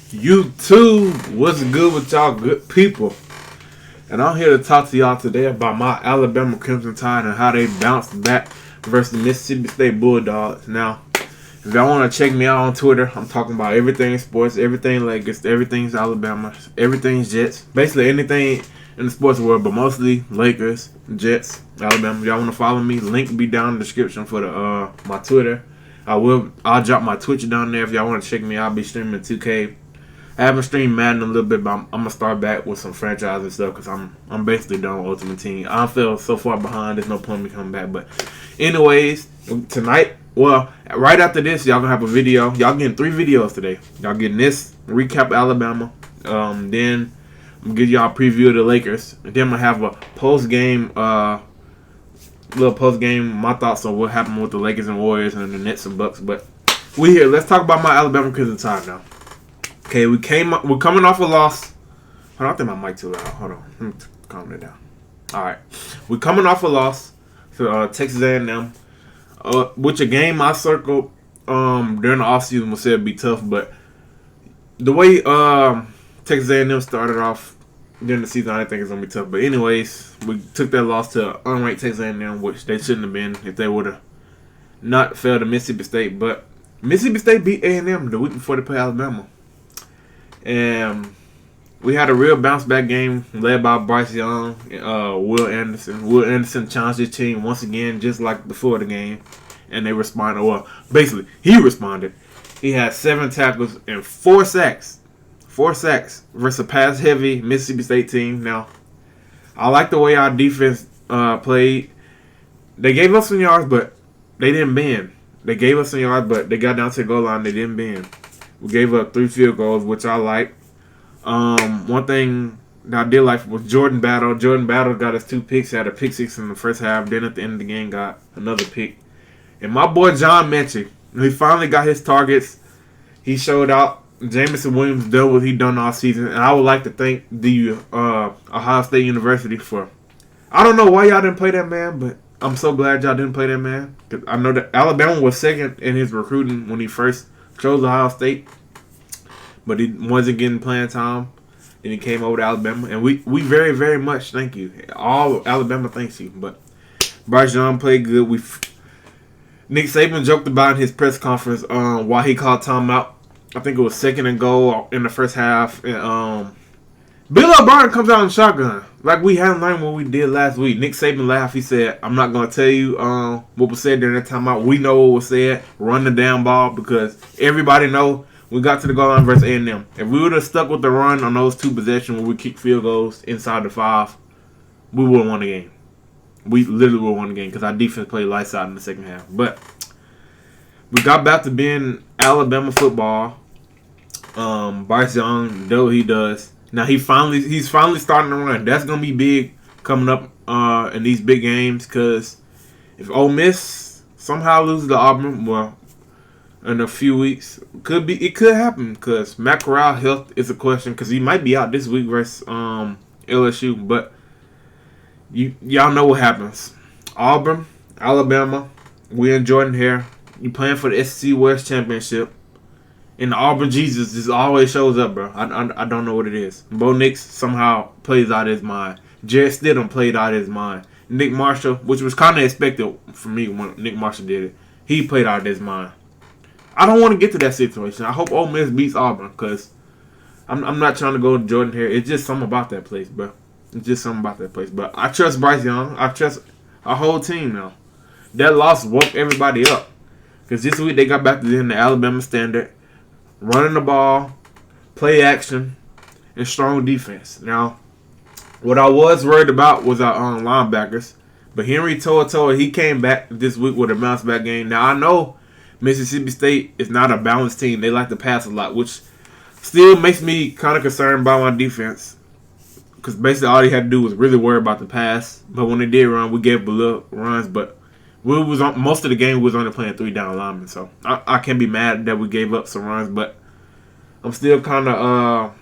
YouTube, what's good with y'all good people? And I'm here to talk to y'all today about my Alabama Crimson Tide and how they bounced back versus the Mississippi State Bulldogs. Now, if y'all want to check me out on Twitter, I'm talking about everything sports, everything Lakers, everything's Alabama, everything's Jets, basically anything in the sports world, but mostly Lakers, Jets, Alabama. If y'all want to follow me, link be down in the description for the my Twitter. I'll drop my Twitch down there if y'all want to check me out. I'll be streaming 2K. I haven't streamed Madden a little bit, but I'm gonna start back with some franchise and stuff because I'm basically done with Ultimate Team. I feel so far behind. There's no point in me coming back. But anyways, tonight, well, right after this, y'all gonna have a video. Y'all getting 3 videos today. Y'all getting this recap Alabama. Then I'm gonna give y'all a preview of the Lakers. And then I'm gonna have a post game, my thoughts on what happened with the Lakers and Warriors and the Nets and Bucks. But we here. Let's talk about my Alabama Crimson Tide now. Okay, we're coming off a loss. Hold on, I think my mic too loud. Hold on, let me calm it down. All right, we're coming off a loss to Texas A&M. Which a game I circled during the offseason was said it'd be tough, but the way Texas A&M started off during the season, I didn't think it was gonna be tough. But anyways, we took that loss to unranked Texas A&M, which they shouldn't have been if they would have not failed to Mississippi State. But Mississippi State beat A&M the week before they played Alabama. And we had a real bounce back game led by Bryce Young, Will Anderson. Will Anderson challenged his team once again, just like before the game, and they responded. Well, basically, he responded. He had 7 tackles and 4 sacks. 4 sacks versus a pass-heavy Mississippi State team. Now, I like the way our defense played. They gave us some yards, but they didn't bend. They gave us some yards, but they got down to the goal line. They didn't bend. We gave up 3 field goals, which I like. One thing that I did like was Jordan Battle. Jordan Battle got us 2 picks. He had a pick 6 in the first half. Then at the end of the game, got another pick. And my boy John Mechie, he finally got his targets. He showed out. Jamison Williams did what he done all season. And I would like to thank the Ohio State University for. I don't know why y'all didn't play that man, but I'm so glad y'all didn't play that man. 'Cause I know that Alabama was second in his recruiting when he first chose Ohio State, but he wasn't getting playing time. Then he came over to Alabama, and we very, very much thank you. All Alabama thanks you. But Bryce Young played good. Nick Saban joked about in his press conference why he called timeout. I think it was 2nd and goal in the first half. And Bill O'Brien comes out in shotgun like we hadn't learned what we did last week. Nick Saban laughed. He said, "I'm not going to tell you what was said during that timeout. We know what was said. Run the damn ball because everybody know we got to the goal line versus A&M. If we would have stuck with the run on those 2 possessions where we kick field goals inside the 5, we would have won the game. We literally would have won the game because our defense played lights out in the second half. But we got back to being Alabama football. Bryce Young, though he does. Now he's finally starting to run. That's gonna be big coming up in these big games because if Ole Miss somehow loses to Auburn, well, in a few weeks, it could happen because Matt Corral health is a question because he might be out this week versus LSU. But y'all know what happens. Auburn, Alabama, we in Jordan here. You playing for the SEC West Championship. And the Auburn Jesus just always shows up, bro. I don't know what it is. Bo Nix somehow plays out his mind. Jared Stidham played out his mind. Nick Marshall, which was kind of expected for me when Nick Marshall did it, he played out his mind. I don't want to get to that situation. I hope Ole Miss beats Auburn because I'm not trying to go to Jordan here. It's just something about that place, bro. It's just something about that place. But I trust Bryce Young. I trust our whole team now. That loss woke everybody up because this week they got back to the Alabama standard. Running the ball, play action, and strong defense. Now, what I was worried about was our linebackers. But Henry Toa, he came back this week with a bounce back game. Now, I know Mississippi State is not a balanced team. They like to pass a lot, which still makes me kind of concerned about my defense. Because basically all they had to do was really worry about the pass. But when they did run, we gave little runs. But most of the game we was only playing 3 down linemen, so I can't be mad that we gave up some runs, but I'm still kind of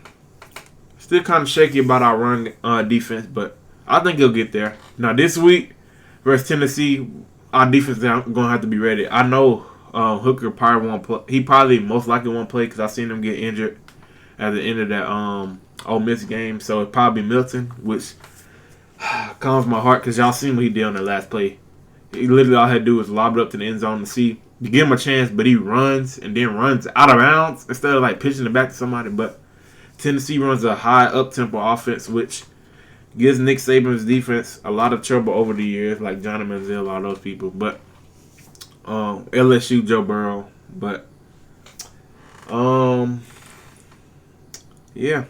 shaky about our run defense, but I think he'll get there. Now this week versus Tennessee, our defense is gonna have to be ready. I know Hooker probably won't play. He probably most likely won't play because I seen him get injured at the end of that Ole Miss game. So it'd probably be Milton, which calms my heart because y'all seen what he did on the last play. He literally all he had to do was lob it up to the end zone to see. You give him a chance, but he runs and then runs out of bounds instead of like pitching it back to somebody. But Tennessee runs a high up-tempo offense, which gives Nick Saban's defense a lot of trouble over the years, like Johnny Manziel, all those people. But LSU, Joe Burrow. But yeah,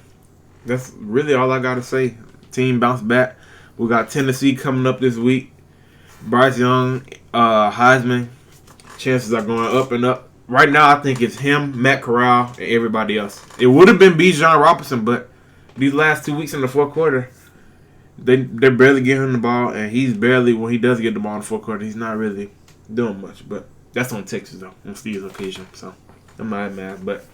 that's really all I got to say. Team bounced back. We got Tennessee coming up this week. Bryce Young, Heisman, chances are going up and up. Right now, I think it's him, Matt Corral, and everybody else. It would have been Bijan Robinson, but these last 2 weeks in the fourth quarter, they're barely giving him the ball, and he's barely, when he does get the ball in the fourth quarter, he's not really doing much. But that's on Texas, though, on Steve's occasion. So I'm not mad. But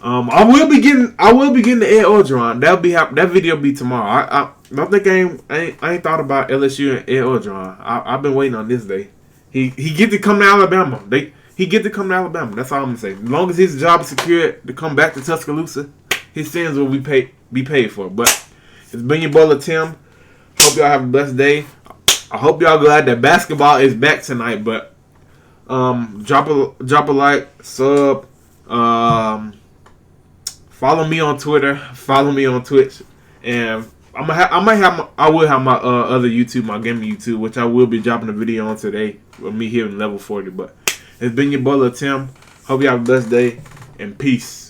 I will be getting the Ed Orgeron. That video will be tomorrow. I don't think I ain't thought about LSU and Ed Orgeron. I've been waiting on this day. He get to come to Alabama. He get to come to Alabama. That's all I'm gonna say. As long as his job is secured to come back to Tuscaloosa, his sins will be paid for. But it's been your brother Tim. Hope y'all have a blessed day. I hope y'all glad that basketball is back tonight. But drop a like, sub, follow me on Twitter, follow me on Twitch, and I will have my other YouTube, my gaming YouTube, which I will be dropping a video on today with me here in level 40. But it's been your brother Tim. Hope you have a blessed day and peace.